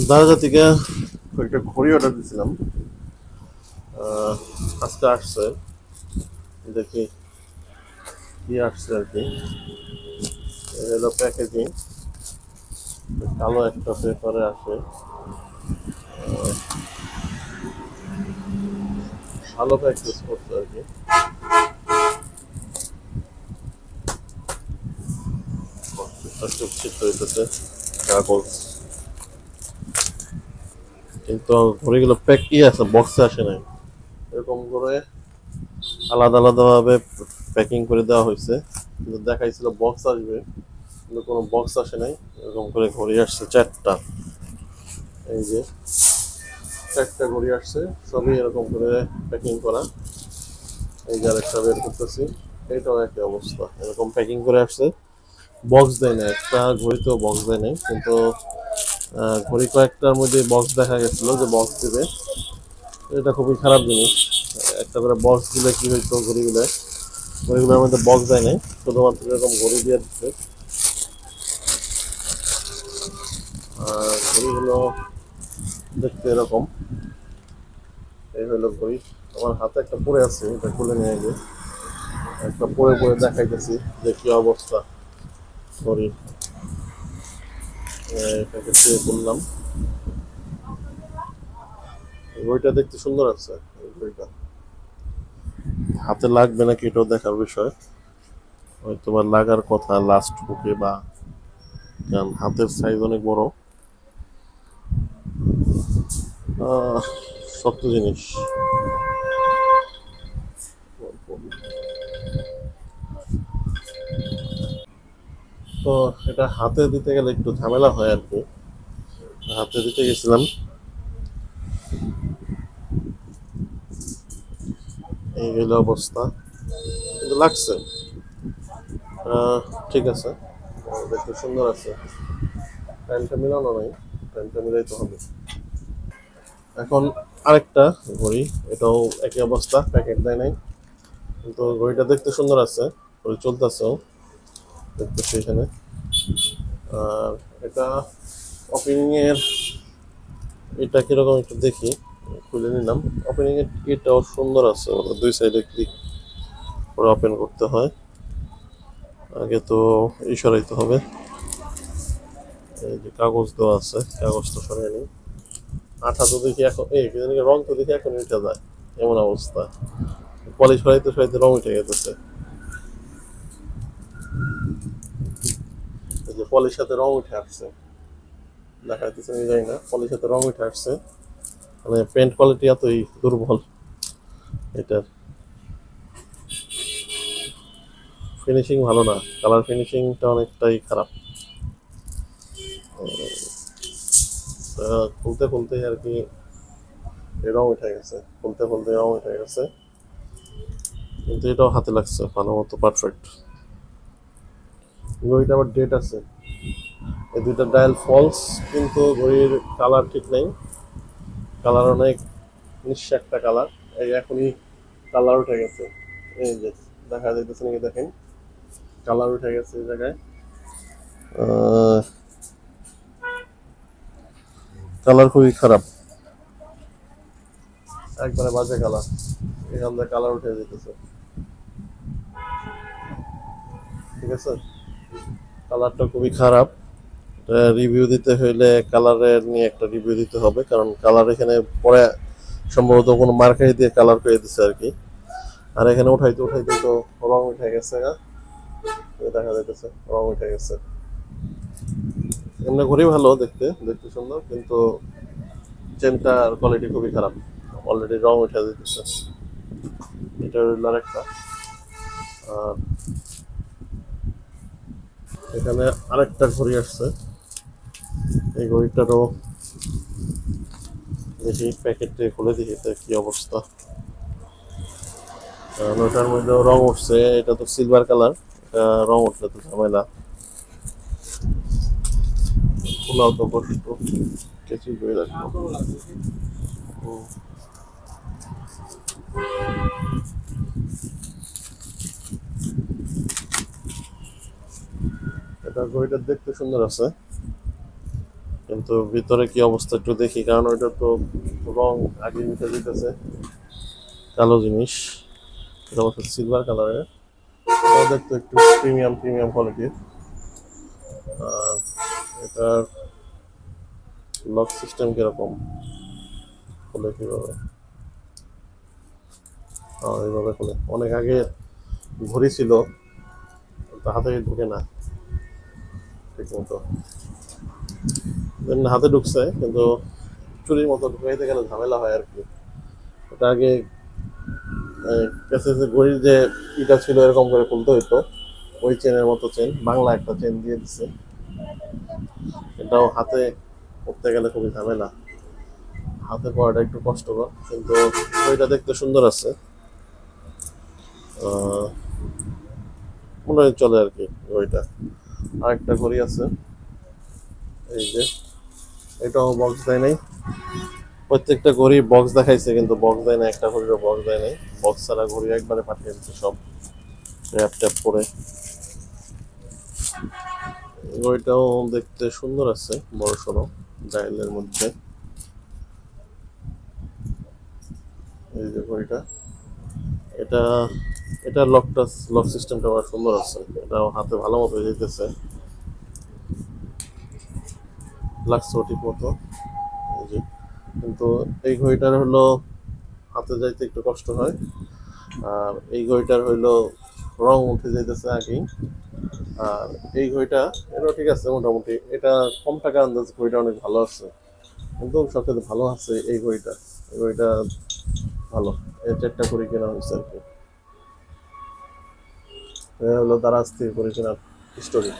দারাজা থেকে একটা ঘড়ি অর্ডার দিয়েছিলাম। আজকে আসছে, দেখি কি আসছে আর কি। হলো প্যাকেজিং, কালো একটা পেপারে আসে। ভালো প্যাকেজ করছে আর কি। চুপচিপ হইতেছে কাগজ, কিন্তু ঘড়িগুলো প্যাক কি আছে, বক্সে আসে নাই। এরকম করে আলাদা আলাদাভাবে প্যাকিং করে দেওয়া হয়েছে, কিন্তু দেখাইছিল বক্স আসবে, কিন্তু কোনো বক্স আসে নাই। এরকম করে ঘড়ি আসছে চারটা, এই যে চারটা ঘড়ি আসছে, সবই এরকম করে প্যাকিং করা। এই যে আরেকটা বের করতেছি, এইটাও একই অবস্থা, এরকম প্যাকিং করে আসছে। বক্স দেয় না, একটা ঘড়িতেও বক্স দেয় নাই, কিন্তু ঘড়ি কয়েকটার মধ্যে বক্স দেখা গেছিল যে বক্স দিবে। এটা খুবই খারাপ জিনিস। একটা করে বক্স দিলে কি হইতো, ঘড়িগুলোর মধ্যে বক্স দেয় নাই, শুধুমাত্র এরকম ঘড়ি দিয়ে দিচ্ছে। আর ঘড়িগুলো দেখতে এরকম। এই হলো ঘড়ি। আমার হাতে একটা পরে আছে, এটা খুলে নিয়ে গিয়ে একটা পরে পরে দেখাইতেছি যে কি অবস্থা ঘড়ি। এটাকে চেয়ে করলাম, ঘড়িটা দেখতে সুন্দর আছে। এই ঘড়িটা হাতে লাগবে নাকি এটাও দেখার বিষয়, হয়তো বা লাগার কথা লাস্ট বুকে, বা কারণ হাতের সাইজ অনেক বড়। শক্ত জিনিস। তো এটা হাতে দিতে গেলে একটু ঝামেলা হয় আর কি। হাতে দিতে গেছিলাম, এই হলো অবস্থা, কিন্তু লাগছে। আহ, ঠিক আছে, দেখতে সুন্দর আছে। টাইমটা মিলানো নাই, টাইমটা মিলাইতে হবে। এখন আরেকটা ঘড়ি, এটাও একই অবস্থা, প্যাকেট দেয় নাই, কিন্তু ঘড়িটা দেখতে সুন্দর আছে, ঘড়ি চলতেছেও দেখতেছি এখানে। আর এটা ওপেনিং এর, এটা কিরকম একটু দেখি, খুলে নিলাম। ওপেনিং এর এটাও সুন্দর আছে, ওটা দুই সাইডে ক্লিক করে ওপেন করতে হয়। আগে তো এই সরাইতে হবে, এই যে কাগজ দেওয়া আছে, কাগজটা সরাই নিই। আঠা তো দেখি এখন, এই রং তো দেখি এখন উঠে যায়, এমন অবস্থা। পলিশ সরাইতে সরাইতে রং উঠে গেছে। এই যে পলির সাথে রং উঠে আসছে, দেখা যাচ্ছে আমি জানি না, পলির সাথে রং উঠে আসছে। মানে পেন্ট কোয়ালিটি এতই দুর্বল এটার, ফিনিশিং ভালো না, কালার ফিনিশিংটা অনেকটাই খারাপ। খুলতে খুলতে আর কি রং উঠে গেছে, খুলতে খুলতে রং উঠে গেছে, কিন্তু এটাও হাতে লাগছে ভালো মতো পারফেক্ট। ঘড়িটা আবার ডেট আছে, এই দুইটা ডায়াল ফলস, কিন্তু ঘড়ির কালার ঠিক নেই, কালার অনেক নিঃস্ব একটা কালার। এই এখনই কালার উঠে গেছে, এই যে দেখা যাইতেছে নাকি দেখেন, কালার উঠে গেছে এই জায়গায়। কালার খুবই খারাপ, একবারে বাজে কালার, এখান থেকে কালার উঠে যেতেছে। ঠিক আছে, কালারটা খুবই খারাপ। রিভিউ দিতে হইলে কালারের নিয়ে একটা রিভিউ দিতে হবে, কারণ কালার এখানে পরে সম্ভবত কোনো মার্কারি দিয়ে কালার করে দিচ্ছে আর কি। আর এখানে উঠাইতে উঠাইতে তো রং উঠে গেছে না, দেখা যাইতেছে রং উঠে গেছে। এমনি ঘড়ি ভালো, দেখতে দেখতে সুন্দর, কিন্তু চেনটার কোয়ালিটি খুবই খারাপ, অলরেডি রং উঠে যেতেছে। এটা হইল আরেকটা। আর এখানে আরেকটা ঘড়ি আসছে, এই ঘড়িটারও দেখি, প্যাকেটে খুলে দেখি তো কি অবস্থা। কারণ ওটার মধ্যে রং উঠছে, এটা তো সিলভার কালার, এটা রং উঠলে তো ঝামেলা। খোলাও তো কষ্ট, কেচি করে রাখবো। হুম, এটা ঘড়িটা দেখতে সুন্দর আছে, কিন্তু ভিতরে কি অবস্থা একটু দেখি, কারণ ওইটা তো রং আগে মিটে যেতেছে, কালো জিনিস। এটা অবশ্য সিলভার কালারের, এটাও দেখতে একটু প্রিমিয়াম প্রিমিয়াম কোয়ালিটির। আর এটার লক সিস্টেম কিরকম, খুলে কিভাবে? এইভাবে খুলে। অনেক আগে ঘড়ি ছিল, তো হাতে ঢুকে না ঠিক মতো। এমনি হাতে ঢুকছে, কিন্তু চুরির মতো ঢুকাইতে গেলে ঝামেলা হয় আর কি। ওটা আগে কাছে ঘড়ির যে ইটা ছিল এরকম করে খুলতে হইতো, ওই চেনের মতো চেন, বাংলা একটা চেন দিয়ে দিচ্ছে। এটাও হাতে করতে গেলে খুবই ঝামেলা, হাতে পড়াটা একটু কষ্টকর, কিন্তু ওইটা দেখতে সুন্দর আছে। মনে হয় চলে আর কি ওইটা। আরেকটা ঘড়ি আছে, এই যে, এটাও বক্স দেয় নাই। প্রত্যেকটা ঘড়ি বক্স দেখাইছে, কিন্তু বক্স দেয় না, একটা ঘড়িরও বক্স দেয় নাই। বক্স ছাড়া ঘড়ি একবারে পাঠিয়ে দিচ্ছে সব র্যাপ ট্যাপ করে। ঘড়িটাও দেখতে সুন্দর আছে, বড় সড়ো ডায়ালের মধ্যে। এই যে ঘড়িটা, এটা এটা লকটা, লক সিস্টেমটা আবার সুন্দর আছে, এটাও হাতে ভালো মতো যেতেছে, লাগছে ঠিক মতো। এই যে, কিন্তু এই ঘড়িটার হলো হাতে যাইতে একটু কষ্ট হয়। আর এই ঘড়িটার হইলো রং উঠে যাইতেছে আগেই। আর এই ঘড়িটা, এটাও ঠিক আছে মোটামুটি, এটা কম টাকা আন্দাজ, ঘড়িটা অনেক ভালো আছে। কিন্তু সবচেয়ে ভালো আছে এই ঘড়িটা, এই ঘড়িটা ভালো। এই চারটা ঘড়ি কেনা হয়েছে আর কি। এটা হলো দারাজ থেকে ঘড়ি কেনার স্টোরি।